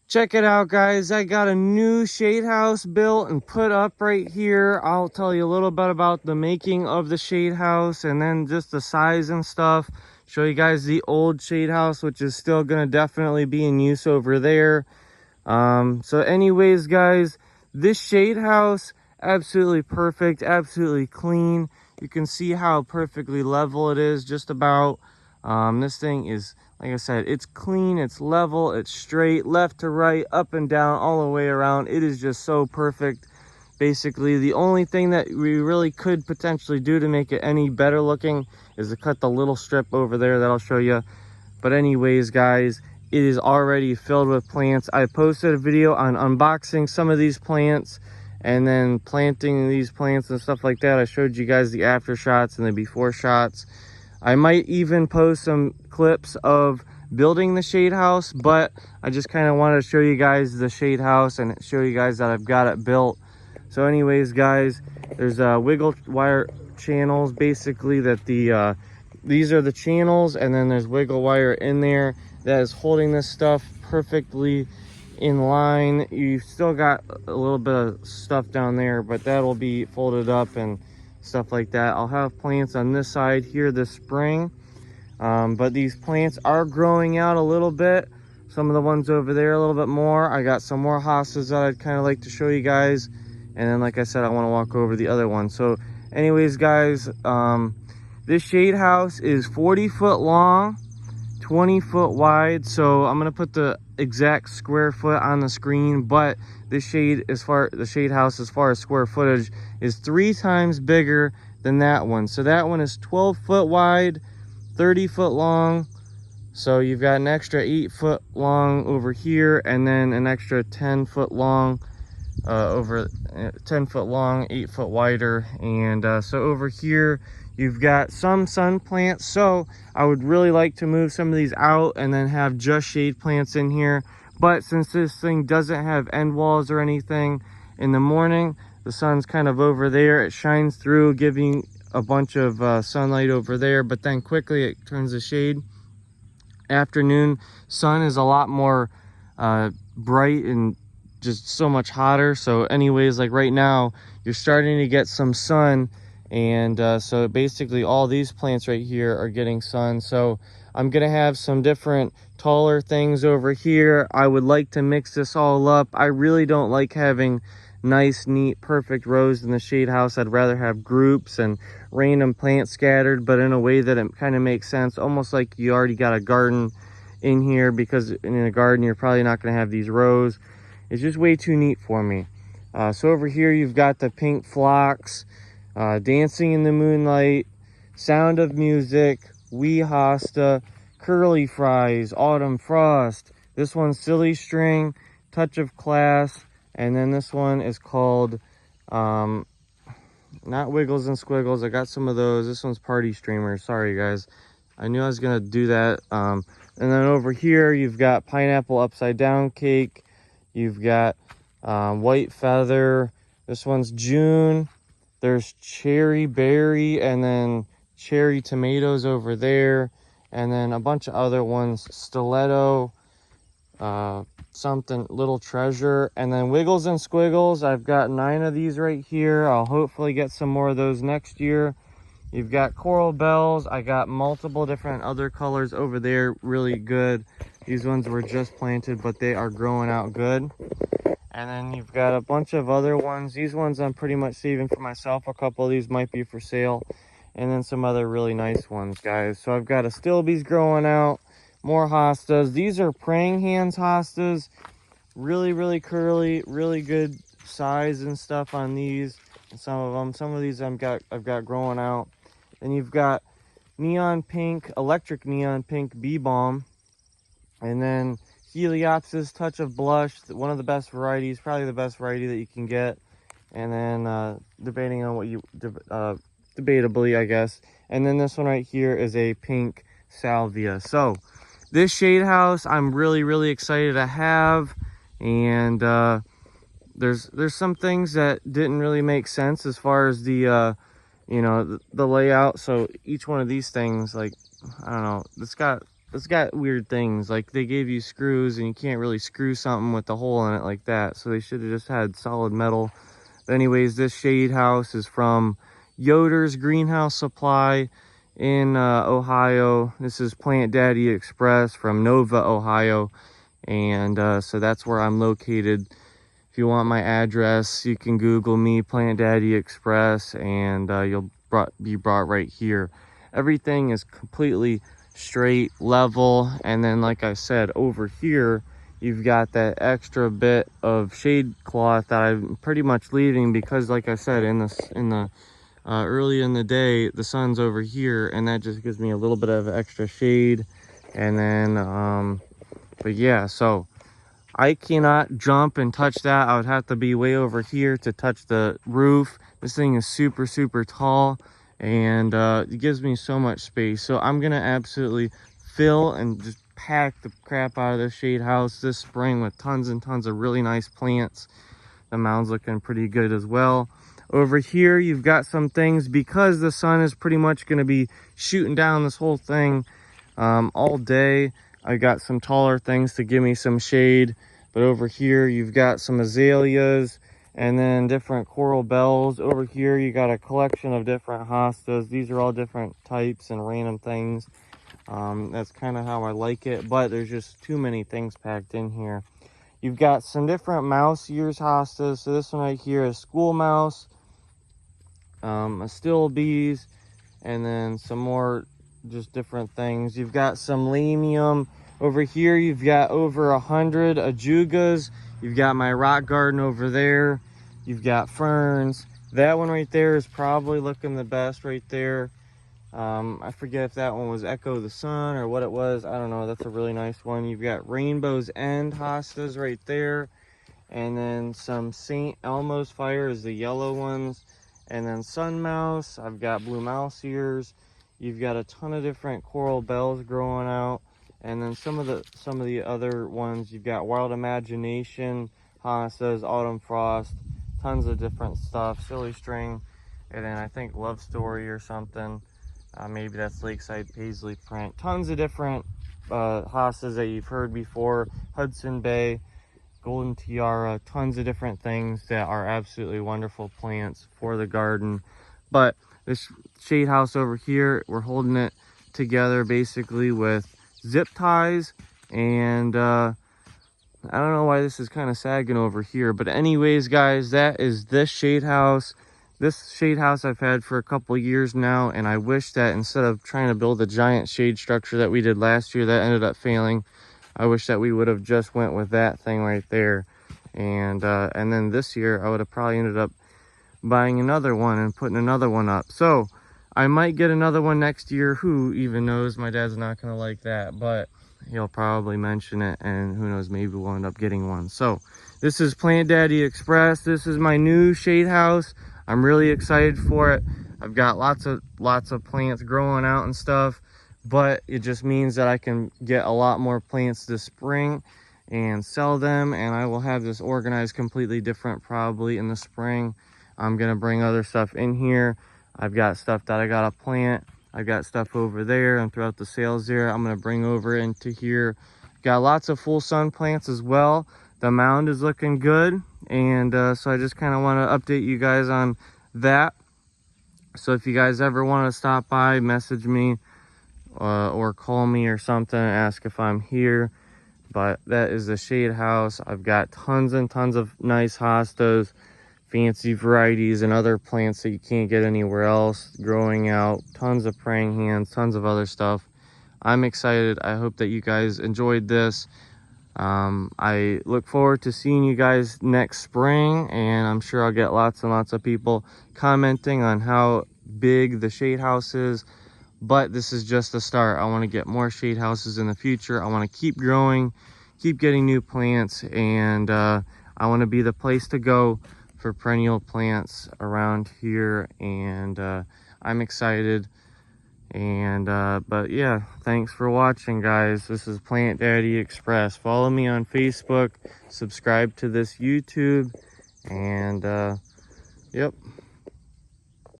Check it out, guys. I got a new shade house built and put up right here. I'll tell you a little bit about the making of the shade house and then just the size and stuff. Show you guys the old shade house, which is still going to definitely be in use over there. So anyways, guys, this shade house, absolutely perfect, absolutely clean. You can see how perfectly level it is, just about. This thing is, like I said, it's clean, it's level, it's straight, left to right, up and down, all the way around. It is just so perfect. Basically, the only thing that we really could potentially do to make it any better looking is to cut the little strip over there that I'll show you. But anyways, guys, it is already filled with plants. I posted a video on unboxing some of these plants and then planting these plants and stuff like that. I showed you guys the after shots and the before shots. I might even post some clips of building the shade house, but I just kind of wanted to show you guys the shade house and show you guys that I've got it built. So anyways, guys, there's wiggle wire channels basically that these are the channels, and then there's wiggle wire in there that is holding this stuff perfectly in line. You've still got a little bit of stuff down there, but that'll be folded up and stuff like that. I'll have plants on this side here this spring, but these plants are growing out a little bit. Some of the ones over there a little bit more. I got some more hostas that I'd kind of like to show you guys, and then like I said, I want to walk over the other one. So anyways, guys, this shade house is 40 foot long, 20 foot wide. So I'm going to put the exact square foot on the screen, but the shade house as far as square footage is 3 times bigger than that one. So that one is 12 foot wide, 30 foot long. So you've got an extra 8 foot long over here, and then an extra 10 foot long over 10 foot long, 8 foot wider. And so over here you've got some sun plants. So I would really like to move some of these out and then have just shade plants in here. But since this thing doesn't have end walls or anything, in the morning the sun's kind of over there, it shines through, giving a bunch of sunlight over there, but then quickly it turns to shade. Afternoon sun is a lot more bright and just so much hotter. So anyways, like right now you're starting to get some sun, and so basically all these plants right here are getting sun. So I'm gonna have some different taller things over here. I would like to mix this all up. I really don't like having nice, neat, perfect rows in the shade house. I'd rather have groups and random plants scattered, but in a way that it kind of makes sense, almost like you already got a garden in here, because in a garden you're probably not going to have these rows. It's just way too neat for me. So over here you've got the pink phlox, dancing in the moonlight, sound of music, wee hosta, curly fries, autumn frost. This one's silly string, touch of class. And then this one is called, not Wiggles and Squiggles. I got some of those. This one's Party Streamers. Sorry, guys. I knew I was going to do that. And then over here, you've got Pineapple Upside Down Cake. You've got White Feather. This one's June. There's Cherry Berry, and then Cherry Tomatoes over there. And then a bunch of other ones. Stiletto. Something Little Treasure, and then Wiggles and Squiggles. I've got 9 of these right here. I'll hopefully get some more of those next year. You've got Coral Bells. I got multiple different other colors over there, really good. These ones were just planted, but they are growing out good. And then you've got a bunch of other ones. These ones I'm pretty much saving for myself. A couple of these might be for sale, and then some other really nice ones, guys. So I've got astilbes growing out, more hostas. These are praying hands hostas. Really, really curly, really good size and stuff on these. And some of these I've got growing out. And you've got neon pink, electric neon pink bee balm. And then Heliopsis, touch of blush, one of the best varieties, probably the best variety that you can get. And then depending on what you, debatably, I guess. And then this one right here is a pink salvia. So this shade house I'm really, really excited to have. And there's some things that didn't really make sense as far as the you know, the layout. So each one of these things, like, I don't know, it's got it's got weird things. Like they gave you screws and you can't really screw something with the hole in it like that. So they should have just had solid metal. But anyways, this shade house is from Yoder's Greenhouse Supply in Ohio. This is Plant Daddy Express from Nova, Ohio. And so that's where I'm located. If you want my address, you can Google me, Plant Daddy Express, and you'll be brought right here. Everything is completely straight, level, and then like I said, over here you've got that extra bit of shade cloth that I'm pretty much leaving because, like I said, in the early in the day, the sun's over here, and that just gives me a little bit of extra shade. And then but yeah, so I cannot jump and touch that. I would have to be way over here to touch the roof. This thing is super, super tall, and it gives me so much space. So I'm gonna absolutely fill and just pack the crap out of this shade house this spring with tons and tons of really nice plants. The mound's looking pretty good as well. Over here, you've got some things, because the sun is pretty much gonna be shooting down this whole thing all day. I got some taller things to give me some shade, but over here you've got some azaleas and then different coral bells. Over here you got a collection of different hostas. These are all different types and random things. That's kind of how I like it, but there's just too many things packed in here. You've got some different mouse ears hostas. So this one right here is school mouse, astilbes, and then some more just different things. You've got some lamium. Over here you've got over 100 ajugas. You've got my rock garden over there. You've got ferns. That one right there is probably looking the best right there. I forget if that one was Echo the Sun or what it was. I don't know. That's a really nice one. You've got Rainbow's End hostas right there, and then some St. Elmo's Fire is the yellow ones, and then Sun Mouse. I've got blue mouse ears. You've got a ton of different coral bells growing out, and then some of the other ones. You've got Wild Imagination hostas, Autumn Frost, tons of different stuff, Silly String, and then I think Love Story or something. Maybe that's Lakeside Paisley Print. Tons of different hostas that you've heard before. Hudson Bay, Golden Tiara, tons of different things that are absolutely wonderful plants for the garden. But this shade house over here, we're holding it together basically with zip ties, and I don't know why this is kind of sagging over here, but anyways guys, that is this shade house. This shade house I've had for a couple years now, and I wish that instead of trying to build a giant shade structure that we did last year that ended up failing, I wish that we would have just went with that thing right there. And then this year I would have probably ended up buying another one and putting another one up. So I might get another one next year. Who even knows? My dad's not gonna like that, but he'll probably mention it, and who knows, maybe we'll end up getting one. So this is Plant Daddy Express. This is my new shade house. I'm really excited for it. I've got lots of plants growing out and stuff, but it just means that I can get a lot more plants this spring and sell them, and I will have this organized completely different probably in the spring. I'm gonna bring other stuff in here. I've got stuff that I gotta plant. I've got stuff over there and throughout the sales there I'm gonna bring over into here. Got lots of full sun plants as well. The mound is looking good, and so I just kind of want to update you guys on that. So if you guys ever want to stop by, message me or call me or something, ask if I'm here. But that is the shade house. I've got tons and tons of nice hostas, fancy varieties, and other plants that you can't get anywhere else growing out. Tons of praying hands, tons of other stuff. I'm excited. I hope that you guys enjoyed this. I look forward to seeing you guys next spring, and I'm sure I'll get lots and lots of people commenting on how big the shade house is. But this is just the start. I want to get more shade houses in the future. I want to keep growing, keep getting new plants, and I want to be the place to go for perennial plants around here. And I'm excited. And but yeah, thanks for watching guys. This is Plant Daddy Express. Follow me on Facebook, subscribe to this YouTube, and yep.